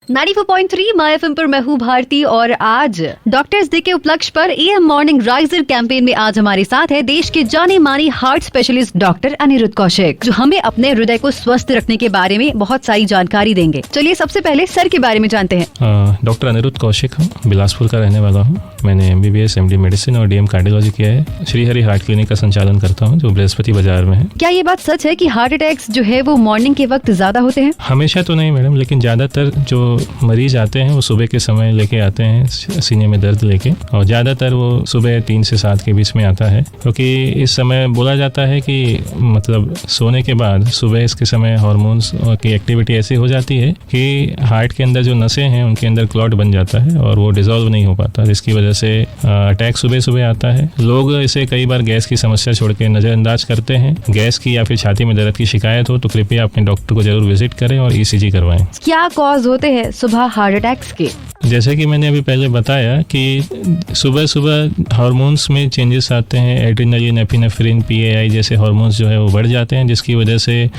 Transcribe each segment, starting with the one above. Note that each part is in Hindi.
94.3 माय एफएम पर मैं हूँ भारती और आज डॉक्टर्स डे के उपलक्ष्य पर एएम मॉर्निंग राइजर कैंपेन में आज हमारे साथ है देश के जाने माने heart specialist doctor Anirudh Kaushik, जो हमें अपने हृदय को स्वस्थ रखने के बारे में बहुत सारी जानकारी देंगे। चलिए सबसे पहले सर के बारे में जानते हैं। डॉक्टर अनिरुद्ध कौशिक हूँ, बिलासपुर का रहने वाला हूँ। मैंने MBBS MD मेडिसिन और DM कार्डियोलॉजी किया है। श्री हरि हार्ट क्लिनिक का संचालन करता हूँ जो बृहस्पति बाजार में है। क्या ये बात सच है कि हार्ट अटैक्स जो है वो मॉर्निंग के वक्त ज्यादा होते हैं? हमेशा तो नहीं मैडम, लेकिन ज्यादातर जो मरीज आते हैं वो सुबह के समय लेके आते हैं सीने में दर्द लेके, और ज़्यादातर वो सुबह 3 से 7 के बीच में आता है, क्योंकि इस समय बोला जाता है कि मतलब सोने के बाद सुबह इसके समय हार्मोन्स की एक्टिविटी ऐसी हो जाती है कि हार्ट के अंदर जो नसें हैं उनके अंदर क्लॉट बन जाता है और वो डिजोल्व नहीं हो पाता, जिसकी वजह से अटैक सुबह सुबह आता है। लोग इसे कई बार गैस की समस्या छोड़ के नज़रअंदाज करते हैं। गैस की या फिर छाती में दर्द की शिकायत हो तो कृपया अपने डॉक्टर को जरूर विजिट करें और ECG करवाएं। क्या कॉज होते हैं सुबह हार्ट अटैक्स के? जैसे कि मैंने अभी पहले बताया कि सुबह सुबह हार्मोन्स में चेंजेस आते हैं, एड्रेनलिन, एपिनेफ्रिन, PAI जैसे हार्मोन्स जो है वो बढ़ जाते हैं, जिसकी वजह से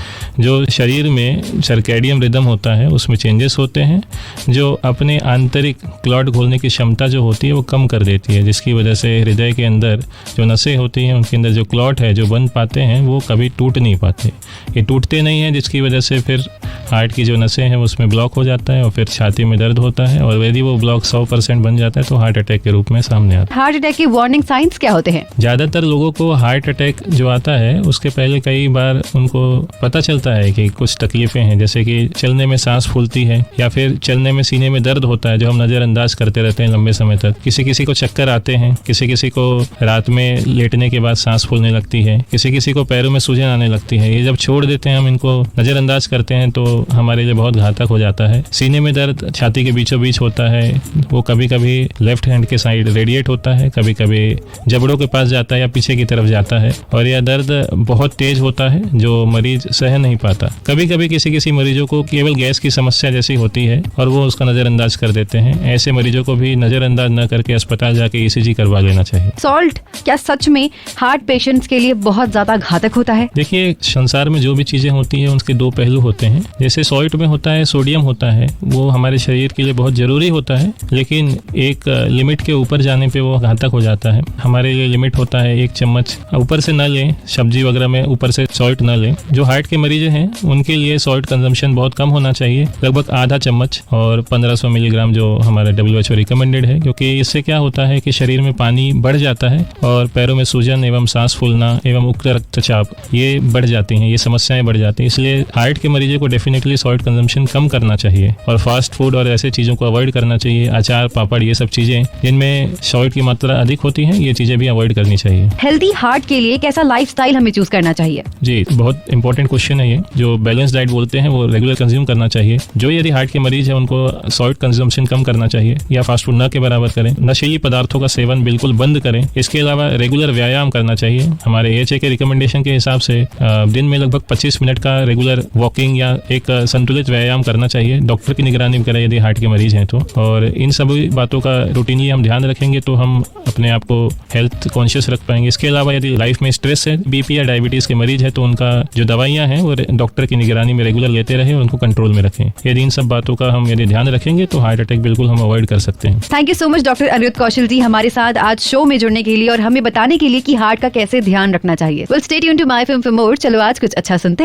जो शरीर में सर्कैडियन रिदम होता है उसमें चेंजेस होते हैं, जो अपने आंतरिक क्लॉट घोलने की क्षमता जो होती है वो कम कर देती है, जिसकी वजह से हृदय के अंदर जो नसें होती हैं उनके अंदर जो क्लॉट है जो बन पाते हैं वो कभी टूट नहीं पाते। ये टूटते नहीं हैं, जिसकी वजह से फिर हार्ट की जो नसें हैं उसमें ब्लॉक हो जाता है और फिर छाती में दर्द होता है, और यदि वो ब्लॉक 100% बन जाता है तो हार्ट अटैक के रूप में सामने आता है। हार्ट अटैक के वार्निंग साइंस क्या होते हैं? ज्यादातर लोगों को हार्ट अटैक जो आता है उसके पहले कई बार उनको पता चलता है कि कुछ तकलीफें हैं, जैसे कि चलने में सांस फूलती है या फिर चलने में सीने में दर्द होता है जो हम नजरअंदाज करते रहते हैं लंबे समय तक। किसी किसी को चक्कर आते हैं, किसी किसी को रात में लेटने के बाद सांस फूलने लगती है, किसी किसी को पैरों में सूजन आने लगती है। ये जब छोड़ देते हैं, हम इनको नजरअंदाज करते हैं तो हमारे लिए बहुत घातक हो जाता है। सीने में दर्द छाती के बीचों बीच होता है, वो कभी कभी लेफ्ट हैंड के साइड रेडिएट होता है, कभी कभी जबड़ों के पास जाता है या पीछे की तरफ जाता है, और यह दर्द बहुत तेज होता है जो मरीज सह नहीं पाता। कभी कभी किसी किसी मरीजों को केवल गैस की समस्या जैसी होती है और वो उसका नजरअंदाज कर देते हैं। ऐसे मरीजों को भी नजरअंदाज न करके अस्पताल जाके ECG करवा लेना चाहिए। सॉल्ट क्या सच में हार्ट पेशेंट्स के लिए बहुत ज्यादा घातक होता है? देखिए, संसार में जो भी चीजें होती है उसके 2 पहलू होते हैं। जैसे सॉल्ट में होता है, सोडियम होता है, वो हमारे शरीर के लिए बहुत जरूरी होता है, लेकिन एक लिमिट के ऊपर जाने पे वो घातक हो जाता है। हमारे लिए लिमिट होता है 1 चम्मच, ऊपर से न लें, सब्जी वगैरह में ऊपर से सॉल्ट न लें। जो हार्ट के मरीज हैं उनके लिए सॉल्ट कंजम्पशन बहुत कम होना चाहिए, लगभग आधा चम्मच और 1500 मिलीग्राम जो हमारा WHO रिकमेंडेड है, क्योंकि इससे क्या होता है कि शरीर में पानी बढ़ जाता है और पैरों में सूजन एवं सांस फूलना एवं उच्च रक्तचाप ये बढ़ जाती हैं, ये समस्याएं बढ़ जाती हैं। इसलिए हार्ट के मरीजों को डेफिनेटली सॉल्ट कंजम्पशन कम करना चाहिए और फास्ट फूड और ऐसे चीज़ों को अवॉइड करना चाहिए। अचार, पापड़, ये सब चीज़ें जिनमें सॉल्ट की मात्रा अधिक होती है, ये चीज़ें भी अवॉइड करनी चाहिए। हेल्दी हार्ट के लिए कैसा लाइफस्टाइल हमें चूज करना चाहिए? जी, बहुत इंपॉर्टेंट क्वेश्चन है ये। जो बैलेंस डाइट बोलते हैं वो रेगुलर कंज्यूम करना चाहिए। जो यदि हार्ट के मरीज है उनको सॉल्ट कंजम्पशन कम करना चाहिए या फास्ट फूड न के बराबर करें। नशीली पदार्थों का सेवन बिल्कुल बंद करें। इसके अलावा रेगुलर व्यायाम करना चाहिए। हमारे AHA के रिकमेंडेशन के हिसाब से दिन में लगभग 25 मिनट का रेगुलर वॉकिंग या एक संतुलित व्यायाम करना चाहिए। डॉक्टर की निगरानी में करें यदि हार्ट के मरीज हैं तो। और इन सभी बातों का रूटीनली हम ध्यान रखेंगे तो हम अपने आप को हेल्थ कॉन्शियस रख पाएंगे। इसके अलावा यदि लाइफ में स्ट्रेस है, BP या डायबिटीज के मरीज है तो उनका जो दवाइयां हैं वो डॉक्टर की निगरानी में रेगुलर लेते रहे और उनको कंट्रोल में रखें। यदि इन सब बातों का हम यदि ध्यान रखेंगे तो हार्ट अटैक बिल्कुल हम अवॉइड कर सकते हैं। Thank you so much doctor Anirudh Kaushik ji हमारे साथ आज शो में जुड़ने के लिए और हमें बताने के लिए कि हार्ट का कैसे ध्यान रखना चाहिए। Well, stay tuned to my FM for more. चलो आज कुछ अच्छा सुनते हैं।